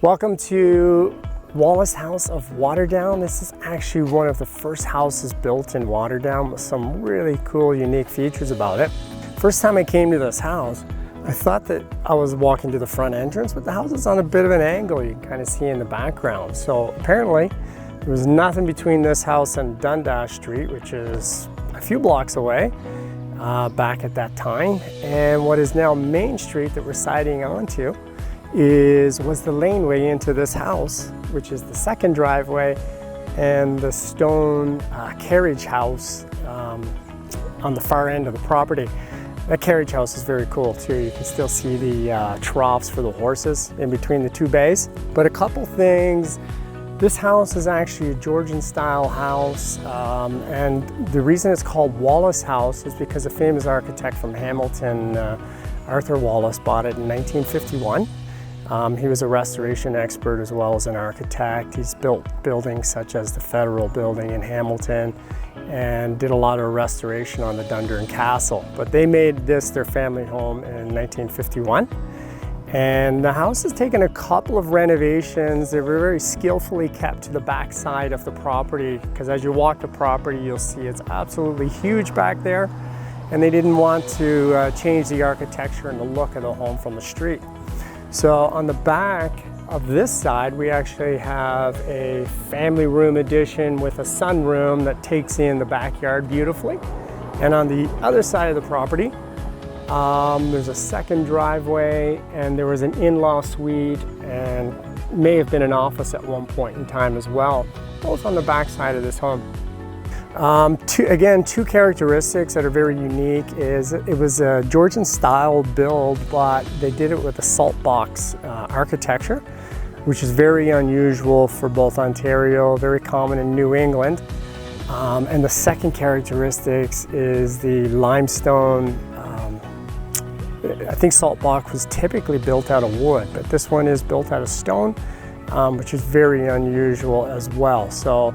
Welcome to Wallace House of Waterdown. This is actually one of the first houses built in Waterdown with some really cool, unique features about it. First time I came to this house, I thought that I was walking to the front entrance, but the house is on a bit of an angle you can kind of see in the background. So apparently there was nothing between this house and Dundas Street, which is a few blocks away back at that time. And what is now Main Street that we're siding onto was the laneway into this house, which is the second driveway, and the stone carriage house on the far end of the property. That carriage house is very cool too. You can still see the troughs for the horses in between the two bays. But a couple things, this house is actually a Georgian style house, and the reason it's called Wallace House is because a famous architect from Hamilton, Arthur Wallace, bought it in 1951. He was a restoration expert as well as an architect. He's built buildings such as the Federal Building in Hamilton and did a lot of restoration on the Dundurn Castle. But they made this their family home in 1951. And the house has taken a couple of renovations. They were very skillfully kept to the back side of the property, because as you walk the property, you'll see it's absolutely huge back there. And they didn't want to change the architecture and the look of the home from the street. So on the back of this side, we actually have a family room addition with a sunroom that takes in the backyard beautifully. And on the other side of the property, there's a second driveway, and there was an in-law suite and may have been an office at one point in time as well, both on the back side of this home. Two characteristics that are very unique is it was a Georgian style build, but they did it with a saltbox architecture, which is very unusual for both Ontario, very common in New England. And the second characteristics is the limestone. I think saltbox was typically built out of wood, but this one is built out of stone, which is very unusual as well. So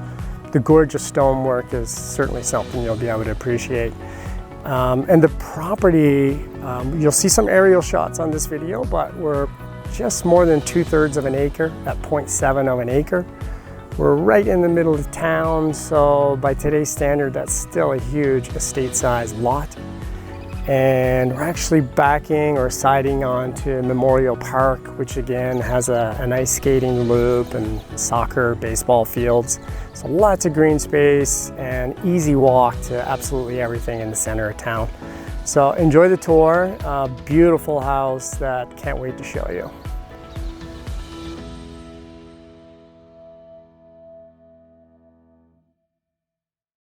the gorgeous stonework is certainly something you'll be able to appreciate. And the property, you'll see some aerial shots on this video, but we're just more than 2/3 of an acre, at 0.7 of an acre. We're right in the middle of town, so by today's standard, that's still a huge estate-sized lot. And we're actually backing or siding onto Memorial Park, which again has an ice skating loop and soccer, baseball fields. So lots of green space and easy walk to absolutely everything in the center of town. So enjoy the tour. Beautiful house that can't wait to show you.